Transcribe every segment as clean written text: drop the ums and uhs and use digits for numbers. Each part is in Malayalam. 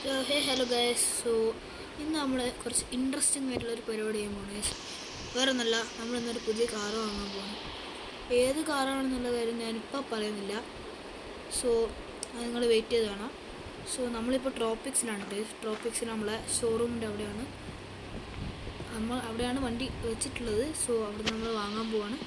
Hello guys. ഇന്ന് നമ്മൾ കുറച്ച് ഇൻട്രസ്റ്റിംഗ് ആയിട്ടുള്ളൊരു പരിപാടി ചെയ്യാൻ പോകണം ഗൈസ്. വേറെ ഒന്നല്ല, നമ്മളിന്നൊരു പുതിയ കാറ് വാങ്ങാൻ പോകണം. ഏത് കാറാണെന്നുള്ള കാര്യം ഞാനിപ്പോൾ പറയുന്നില്ല. അത് നിങ്ങൾ വെയിറ്റ് ചെയ്ത് കാണാം. നമ്മളിപ്പോൾ ട്രോപ്പിക്സിലാണ് ഗൈസ്. ട്രോപ്പിക്സിൽ നമ്മളെ ഷോറൂമിൻ്റെ അവിടെയാണ് വണ്ടി വെച്ചിട്ടുള്ളത്. അവിടെ നമ്മൾ വാങ്ങാൻ പോവാണ്.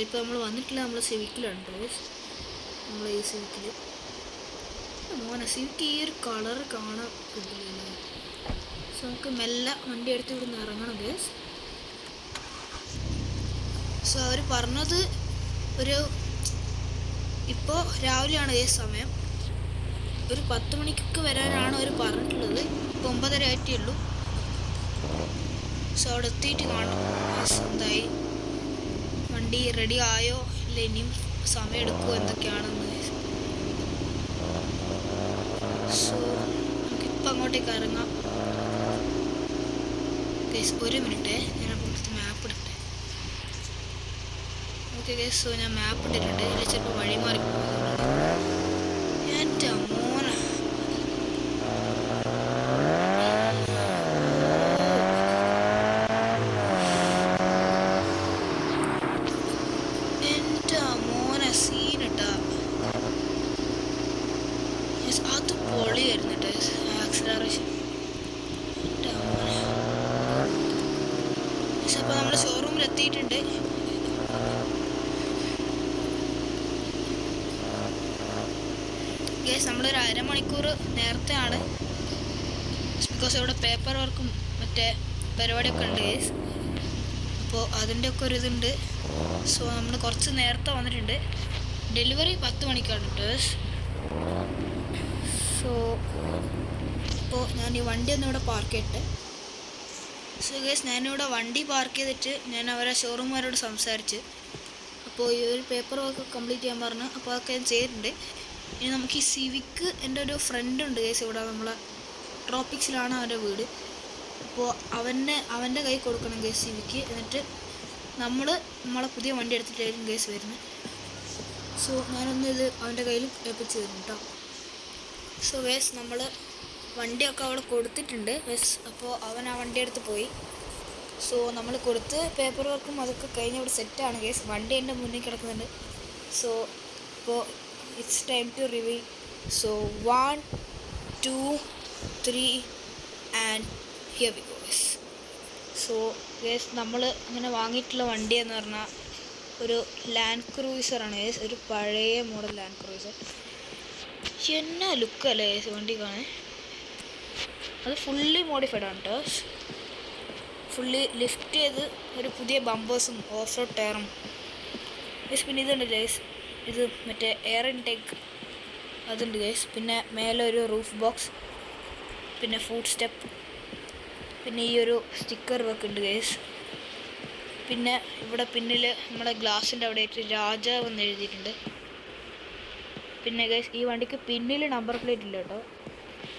ഇപ്പോൾ നമ്മൾ വന്നിട്ടുള്ള നമ്മൾ സിവിക്കിലാണ് ഗൈസ്. നമ്മൾ ഈ സിവിക്കിൽ സിവിക്ക് ഈ ഒരു കളർ കാണാൻ കിട്ടില്ല. നമുക്ക് മെല്ലെ വണ്ടി എടുത്ത് ഇവിടുന്ന് ഇറങ്ങണം ഗേസ്. അവർ പറഞ്ഞത് ഇപ്പോൾ രാവിലെയാണ് ഈ സമയം, ഒരു 10 മണിക്കൊക്കെ വരാനാണ് അവർ പറഞ്ഞിട്ടുള്ളത്. ഇപ്പോൾ 9:30 ആയിട്ടേ ഉള്ളൂ. അവിടെ എത്തിയിട്ട് കാണാം എന്തായി, വണ്ടി റെഡി ആയോ ഇല്ല, ഇനിയും സമയം എടുക്കുമോ എന്തൊക്കെയാണെന്ന്. നമുക്കിപ്പോൾ അങ്ങോട്ടേക്ക് ഇറങ്ങാം ഗൈസ്. ഒരു മിനിറ്റ്, ഞാനപ്പോൾ മാപ്പ് ഇടട്ടെ. ഓക്കെ ഗൈസ്, ഞാൻ മാപ്പ് ഇട്ടിട്ടുണ്ട്. ഇതിൽ ചിലപ്പോൾ വഴി മാറി എൻ്റെ മോനെ. എൻ്റെ മോനെ സീനിട്ടാ. അത് പൊളിയായിരുന്നു കേട്ടോ ആക്സിലറേഷൻ. അപ്പോൾ നമ്മൾ ഷോറൂമിൽ എത്തിയിട്ടുണ്ട്. നമ്മളൊരു അരമണിക്കൂർ നേരത്തെയാണ്, ബിക്കോസ് ഇവിടെ പേപ്പർ വർക്കും മറ്റേ പരിപാടിയൊക്കെ ഉണ്ട് ഗേസ്. അപ്പോൾ അതിൻ്റെ ഒക്കെ ഒരു ഇതുണ്ട്. നമ്മൾ കുറച്ച് നേരത്തെ വന്നിട്ടുണ്ട്. ഡെലിവറി 10 മണിക്കാണ് കേട്ടോ. ഇപ്പോൾ ഞാൻ ഈ വണ്ടി ഒന്ന് ഇവിടെ പാർക്ക് ചെയ്തിട്ട്. ഞാനിവിടെ വണ്ടി പാർക്ക് ചെയ്തിട്ട് ഞാൻ അവരെ ഷോറൂമുകാരോട് സംസാരിച്ച്, അപ്പോൾ ഈ ഒരു പേപ്പർ വർക്ക് കംപ്ലീറ്റ് ചെയ്യാൻ പറഞ്ഞു. അപ്പോൾ അതൊക്കെ ഞാൻ ചെയ്തിട്ടുണ്ട്. ഇനി നമുക്ക് ഈ സിവിക്ക്, എൻ്റെ ഒരു ഫ്രണ്ട് ഉണ്ട് ഗേസ് ഇവിടെ, നമ്മളെ ട്രോപ്പിക്സിലാണ് അവൻ്റെ വീട്. അപ്പോൾ അവൻ്റെ കൈ കൊടുക്കണം ഗേസ് സിവിക്ക്. എന്നിട്ട് നമ്മളെ പുതിയ വണ്ടി എടുത്തിട്ടായിരിക്കും ഗേസ് വരുന്നത്. ഞാനൊന്ന് ഇത് അവൻ്റെ കയ്യിൽ ഏൽപ്പിച്ച് തരും കേട്ടോ. ഗേസ് നമ്മൾ വണ്ടിയൊക്കെ അവിടെ കൊടുത്തിട്ടുണ്ട് ഗേസ്. അപ്പോൾ അവൻ ആ വണ്ടി എടുത്ത് പോയി. നമ്മൾ കൊടുത്ത് പേപ്പർ വർക്കും അതൊക്കെ കഴിഞ്ഞ് ഇവിടെ സെറ്റാണ് ഗേസ്. വണ്ടി എൻ്റെ മുന്നിൽ കിടക്കുന്നുണ്ട്. ഇപ്പോൾ it's time to reveal. 1, 2, 3 and here we go guys. Guys നമ്മൾ ഇങ്ങനെ വാങ്ങിയിട്ടുള്ള വണ്ടി എന്ന് പറഞ്ഞാൽ ഒരു ലാൻഡ് ക്രൂയിസറാണ് ഗേസ്. ഒരു പഴയ മോഡൽ ലാൻഡ് ക്രൂയിസർ. എന്നാ ലുക്കല്ലേ ഗേസ് വണ്ടി കാണാൻ. അത് ഫുള്ളി മോഡിഫൈഡ് ആണ് കേട്ടോ. ഫുള്ളി ലിഫ്റ്റ് ചെയ്ത് ഒരു പുതിയ ബമ്പേഴ്സും ഓഫ് റോഡ് ടയറും ഗേസ്. പിന്നെ ഇതുണ്ട് ഗേസ്, ഇത് മറ്റേ എയർ ഇൻടേക്ക് അതുണ്ട് ഗേസ്. പിന്നെ മേലെ ഒരു റൂഫ് ബോക്സ്, പിന്നെ ഫുഡ് സ്റ്റെപ്പ്, പിന്നെ ഈ ഒരു സ്റ്റിക്കർ വെക്കുന്നുണ്ട് ഗേസ്. പിന്നെ ഇവിടെ പിന്നിൽ നമ്മുടെ ഗ്ലാസിൻ്റെ അവിടെ ആയിട്ട് രാജാവ് എന്ന് എഴുതിയിട്ടുണ്ട്. പിന്നെ ഗേസ് ഈ വണ്ടിക്ക് പിന്നിൽ നമ്പർ പ്ലേറ്റ് ഇല്ല കേട്ടോ,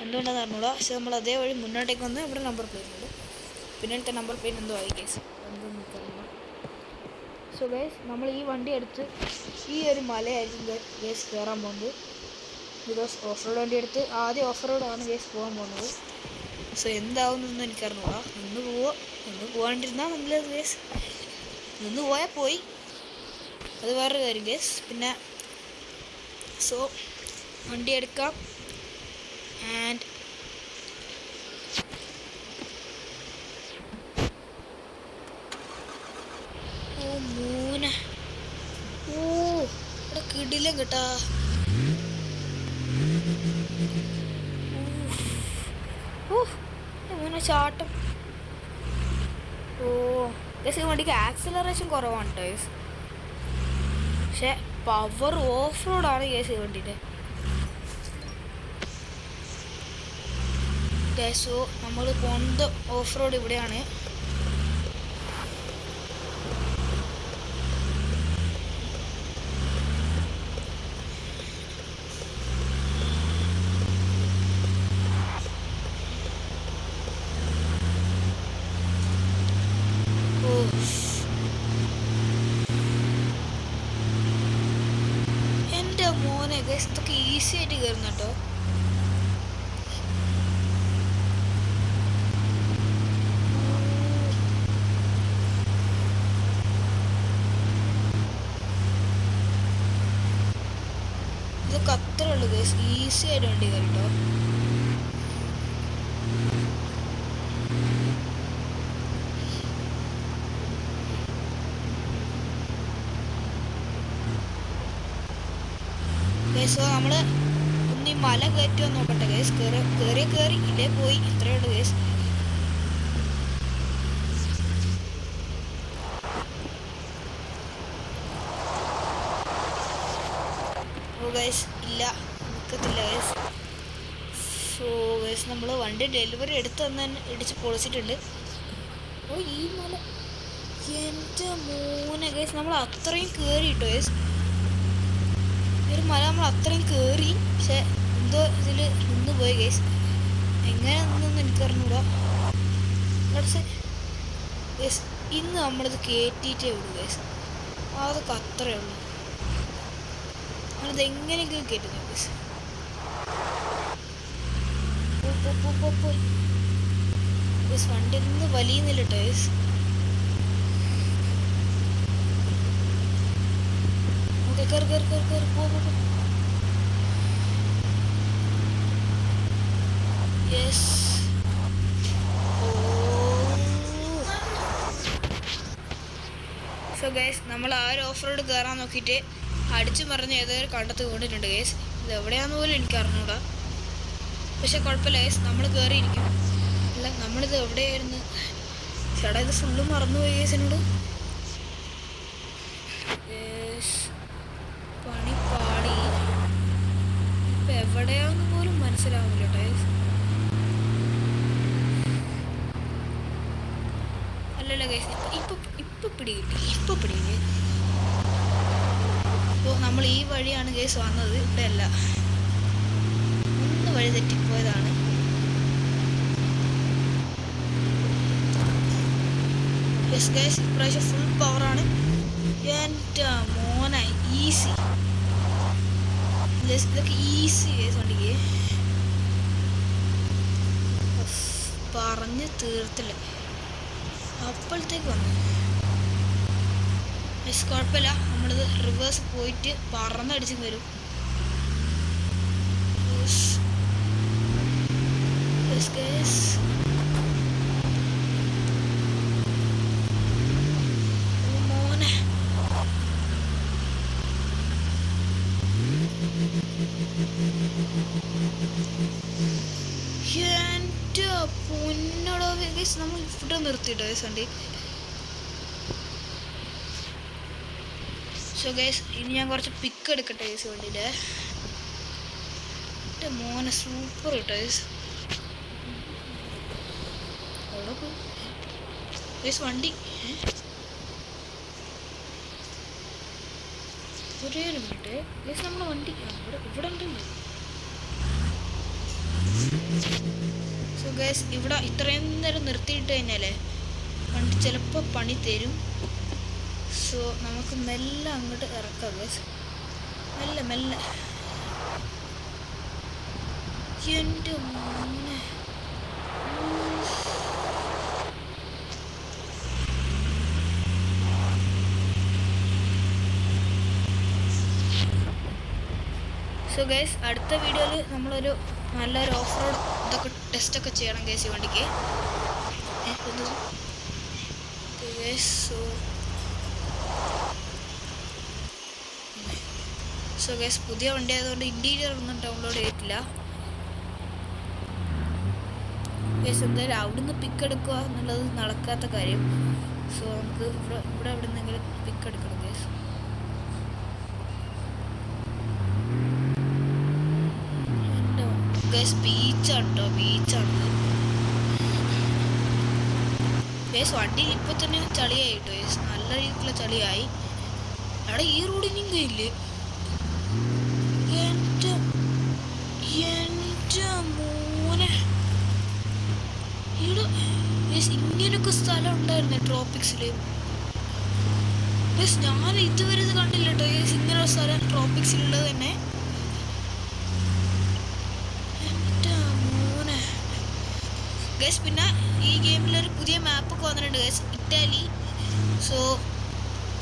എന്തുകൊണ്ടാണെന്ന് അറിഞ്ഞൂടാ. പക്ഷെ നമ്മൾ അതേ വഴി മുന്നോട്ടേക്ക് വന്ന് ഇവിടെ നമ്പർ പ്ലേറ്റ് ഉണ്ട്. പിന്നിലത്തെ നമ്പർ പ്ലേറ്റ് എന്തോ ആയി ഗേസ്, എന്തൊന്നും എനിക്കറിയില്ല. നമ്മൾ ഈ വണ്ടി എടുത്ത് ഈ ഒരു മലയായിരിക്കും ഗേസ് കയറാൻ പോകുന്നത്. ബിക്കോസ് ഓഫ് റോഡ് വണ്ടി എടുത്ത് ആദ്യം ഓഫ് റോഡാണ് ഗേസ് പോകാൻ പോകുന്നത്. എന്താവുന്നൊന്നും എനിക്കറിഞ്ഞൂടാ. ഒന്ന് പോകാണ്ടിരുന്നാൽ നല്ലത് ഗേസ്. ഒന്ന് പോയാൽ പോയി, അത് വേറൊരു കാര്യം ഗേസ്. പിന്നെ വണ്ടി എടുക്കാം. ആൻഡ് മൂന്ന് ഇവിടെ കിടിലും കേട്ടാ. എങ്ങനെ ചാട്ടം. ഗേസ് ഈ വണ്ടിക്ക് ആക്സിലറേഷൻ കുറവാണ് കേട്ടോ ഗേസ്. പക്ഷെ പവർ ഓഫ് റോഡാണ് ഗേസ് ഈ വണ്ടിയുടെ. നമ്മൾ പോകുന്നത് ഓഫ് റോഡ് ഇവിടെയാണ്. എൻ്റെ മോനെ ഗൈസ്, ഇതൊക്കെ ഈസി ആയിട്ട് കയറുന്നു കേട്ടോ. ഈസി ആയിട്ട് വണ്ടി കയറിട്ടോ. സോ നമ്മള് ഒന്ന് ഈ മല കയറ്റുക നോക്കട്ടെ ഗൈസ്. കയറി ഇല്ലേ പോയി, ഇത്രയേ ഉള്ളൂ ഗൈസ്. ഓ ഗൈസ് ഇല്ല, നിൽക്കത്തില്ല ഗൈസ്. സോ ഗൈസ് നമ്മൾ വണ്ടി ഡെലിവറി എടുത്ത് തന്നെ ഇടിച്ച് പൊളിച്ചിട്ടുണ്ട്. ഓ ഈ മല എൻ്റെ മോനെ ഗൈസ്, നമ്മൾ അത്രയും കയറി കിട്ടോ ഗൈസ്. ഈ ഒരു മല നമ്മൾ അത്രയും കയറി, പക്ഷെ എന്തോ ഇതിൽ നിന്ന് പോയി ഗൈസ്. എങ്ങനെ നിന്നൊന്നും എനിക്കറിഞ്ഞൂടാ ഗൈസ്. ഇന്ന് നമ്മളിത് കയറ്റിയിട്ടേ ഉള്ളൂ ഗൈസ്. അതൊക്കെ അത്രയേ ഉള്ളൂ. നമ്മളിത് എങ്ങനെയെങ്കിലും കയറ്റുന്നു ഗൈസ്. ഗൈസ് വണ്ടി നിന്ന് വലിയുന്നില്ല കേട്ടോ ഗൈസ്. സോ ഗൈസ് നമ്മൾ ആ ഒരു ഓഫ് റോഡ് കയറാൻ നോക്കിയിട്ട് അടിച്ചു പറഞ്ഞ് ഏതൊരു കണ്ടത്ത് കൊണ്ടിട്ടുണ്ട് ഗൈസ്. ഇത് എവിടെയാന്ന് പോലും എനിക്ക് അറിഞ്ഞൂടാ. പക്ഷെ കുഴപ്പമില്ല ഗൈസ്, നമ്മൾ കയറിയിരിക്കും. അല്ല നമ്മളിത് എവിടെയായിരുന്നു ചേട്ടാ, ഇത് ഫുള്ള് മറന്നുപോയി ഗൈസ് എന്നോട്. പണി പാടി ഇപ്പം എവിടെയാന്ന് പോലും മനസ്സിലാവുന്നില്ല കേട്ടോ. അല്ലല്ല ഗൈസ്, ഇപ്പം പിടികിട്ടി. അപ്പോൾ നമ്മൾ ഈ വഴിയാണ് ഗൈസ് വന്നത്, ഇവിടെ അല്ല. ഒന്ന് വഴി തെറ്റിപ്പോയതാണ്. യെസ് ഗൈസ്, ഇപ്രാവശ്യം ഫുൾ പവറാണ്. എൻ്റെ മോനെ ഈസി. ഇതൊക്കെ ഈസി ഗൈസ് വണ്ടിക്ക്. പറഞ്ഞ് തീർത്തില്ല, അപ്പോഴത്തേക്ക് വന്നു. യെസ് കുഴപ്പമില്ല, നമ്മളിത് റിവേഴ്സ് പോയിട്ട് പറന്നടിച്ച് വരും. മോനെ എൻ്റെ പൊന്നോടോ ഗൈസ്, നമ്മൾ ഇവിടെ നിർത്തിയിട്ടോ ഗൈസ് വണ്ടി. സോ ഗൈസ് ഇനി ഞാൻ കുറച്ച് പിക്ക് എടുക്കട്ടെ ഗൈസ് വണ്ടിയിൽ. എൻ്റെ മോനെ സൂപ്പർ കിട്ടോ ഗൈസ്. അവിടെ പോയി ഗൈസ് വണ്ടി. ഒരേ ഒരു മിനിറ്റ് ഗൈസ്, നമ്മളെ വണ്ടി ഇവിടെ ഉണ്ടല്ലോ. സോ ഗൈസ് ഇവിടെ ഇത്രയും നേരം നിർത്തിയിട്ട് കഴിഞ്ഞാലേ വണ്ടി ചിലപ്പോൾ പണി തരും. സോ നമുക്ക് മെല്ലെ അങ്ങോട്ട് ഇറക്കാം ഗൈസ്, മെല്ലെ. എൻ്റെ മോനെ സോ ഗൈസ് അടുത്ത വീഡിയോയിൽ നമ്മളൊരു നല്ലൊരു ഓഫ് റോഡ് ഇതൊക്കെ ടെസ്റ്റൊക്കെ ചെയ്യണം ഗൈസ് ഈ വണ്ടിക്ക്. സോ ഗൈസ് പുതിയ വണ്ടി ആയതുകൊണ്ട് ഇൻറ്റീരിയർ ഒന്നും ഡൗൺലോഡ് ചെയ്തിട്ടില്ല ഗൈസ്. എന്തായാലും അവിടുന്ന് പിക്ക് എടുക്കുക എന്നുള്ളത് നടക്കാത്ത കാര്യം. സോ നമുക്ക് ഇവിടെ എവിടെ നിന്നെങ്കിലും പിക്ക് എടുക്കണം ഗൈസ്. ഗൈസ് ബീച്ചാണ് കേട്ടോ, ബീച്ചാണ് ഗൈസ്. വണ്ടിയിൽ ഇപ്പോൾ തന്നെ ചളിയായി കേട്ടോ ഗൈസ്, നല്ല രീതിയിലുള്ള ചളിയായി. അവിടെ ഈ റോഡിനും കയ്യില്ലേ. എൻ്റെ മോനെ ഇവിടെ ഇങ്ങനൊക്കെ സ്ഥലം ഉണ്ടായിരുന്നു ട്രോപ്പിക്സിൽ. ഞാൻ ഇതുവരെ ഇത് കണ്ടില്ല കേട്ടോ ഗൈസ്, ഇങ്ങനെ ഒരു സ്ഥലം ട്രോപ്പിക്സിലുള്ളത് തന്നെ. എൻ്റെ മോനെ ഗൈസ്. പിന്നെ ഈ ഗെയിമിലൊരു പുതിയ മാപ്പൊക്കെ വന്നിട്ടുണ്ട് ഗൈസ്, ഇറ്റാലി. സോ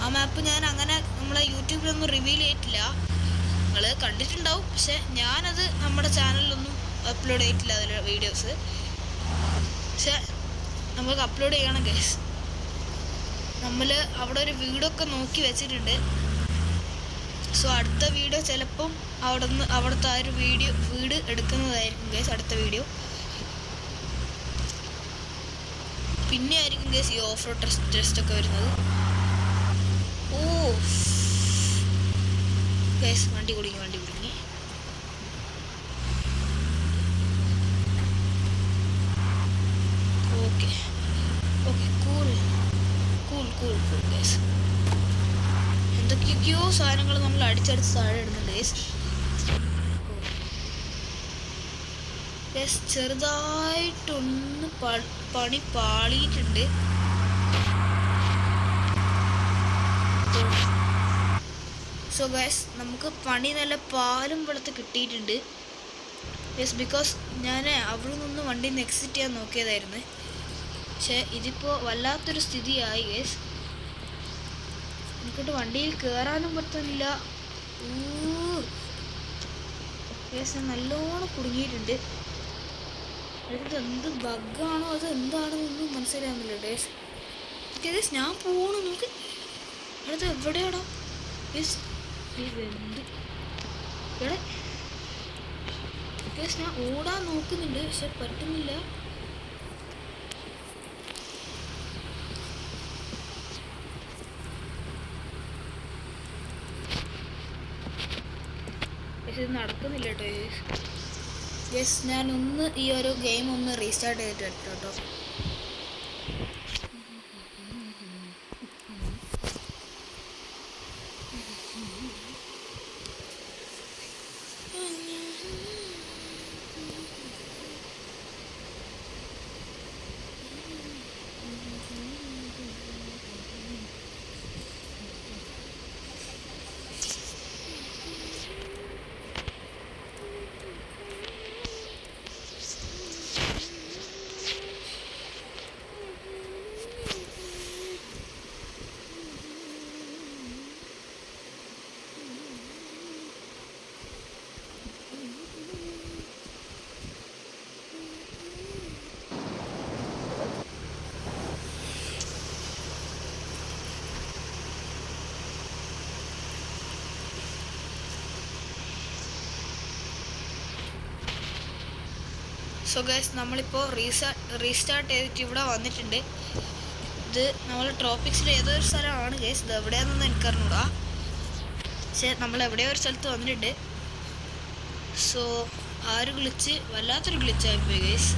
ആ മാപ്പ് ഞാൻ അങ്ങനെ നമ്മളെ യൂട്യൂബിലൊന്നും റിവീൽ ചെയ്തിട്ടില്ല. നിങ്ങൾ കണ്ടിട്ടുണ്ടാവും, പക്ഷെ ഞാനത് നമ്മുടെ ചാനലിലൊന്നും അപ്ലോഡ് ചെയ്തിട്ടില്ല അതിൽ വീഡിയോസ്. പക്ഷെ നമുക്ക് അപ്ലോഡ് ചെയ്യണം ഗൈസ്. നമ്മൾ അവിടെ ഒരു വീടൊക്കെ നോക്കി വെച്ചിട്ടുണ്ട്. സോ അടുത്ത വീഡിയോ ചിലപ്പം അവിടുത്തെ ആ ഒരു വീട് എടുക്കുന്നതായിരിക്കും ഗൈസ് അടുത്ത വീഡിയോ. പിന്നെ ആയിരിക്കും ഗൈസ് ഈ ഓഫ് റോഡ് ടെസ്റ്റ് ഒക്കെ വരുന്നത്. ഓ ഗൈസ് വണ്ടി കുടുങ്ങി. Okay cool guys. എന്തൊക്കെയൊക്കെയോ സാധനങ്ങൾ നമ്മൾ അടിച്ചടിച്ച് താഴെ ഇടുന്നുണ്ട് ഗൈസ്. ചെറുതായിട്ടൊന്ന് പണി പാളിയിട്ടുണ്ട്. സോ ഗൈസ് നമുക്ക് പണി നല്ല പാലും വെള്ളത്ത് കിട്ടിയിട്ടുണ്ട്. യെസ്, ബിക്കോസ് ഞാൻ അവിടെ നിന്ന് വണ്ടിയിൽ നിന്ന് എക്സിറ്റ് ചെയ്യാൻ നോക്കിയതായിരുന്നു. പക്ഷേ ഇതിപ്പോൾ വല്ലാത്തൊരു സ്ഥിതിയായി ഗൈസ്. എനിക്കിട്ട് വണ്ടിയിൽ കയറാനും പറ്റുന്നില്ല. ഗൈസ് നല്ലോണം കുടുങ്ങിയിട്ടുണ്ട്. എന്ത് ബഗ്ഗാണോ അത് എന്താണെന്നൊന്നും മനസ്സിലാകുന്നില്ല ഗൈസ്. ഗൈസ് ഞാൻ പോകണം, നമുക്ക് അടുത്ത് എവിടെയാണോ ഗൈസ് എന്ത് എവിടെ ഗൈസ്. ഞാൻ ഓടാൻ നോക്കുന്നുണ്ട് പക്ഷെ പറ്റുന്നില്ല. പക്ഷെ ഇത് നടക്കുന്നില്ല കേട്ടോ യെസ്. ഞാനൊന്ന് ഈ ഒരു ഗെയിം ഒന്ന് റീസ്റ്റാർട്ട് ചെയ്തിട്ട് കേട്ടോ. സോ ഗൈസ് നമ്മളിപ്പോൾ റീസ്റ്റാർട്ട് ചെയ്തിട്ട് ഇവിടെ വന്നിട്ടുണ്ട്. ഇത് നമ്മൾ ട്രോപ്പിക്സിൽ ഏതൊരു സ്ഥലമാണ് ഗൈസ്. ഇത് എവിടെയാണെന്നൊന്നും എനിക്കറിഞ്ഞൂടാ, പക്ഷെ നമ്മൾ എവിടെയോ ഒരു സ്ഥലത്ത് വന്നിട്ടുണ്ട്. സോ ആ ഒരു ഗ്ലിച്ച് വല്ലാത്തൊരു ഗ്ലിച്ചായിപ്പോയി ഗൈസ്.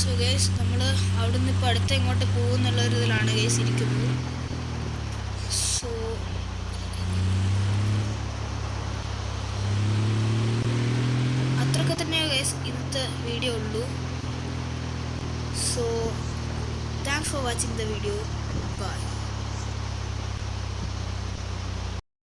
സോ ഗൈസ് നമ്മൾ അവിടെ നിന്ന് ഇപ്പോൾ അടുത്ത് ഇങ്ങോട്ട് പോകുന്നുള്ളൊരു ഇതിലാണ് ഗൈസ് ഇരിക്കുന്നത്. സോ അത്രയൊക്കെ തന്നെ ഗൈസ് ഇന്നത്തെ വീഡിയോ ഉള്ളൂ. So thanks for watching the video. By.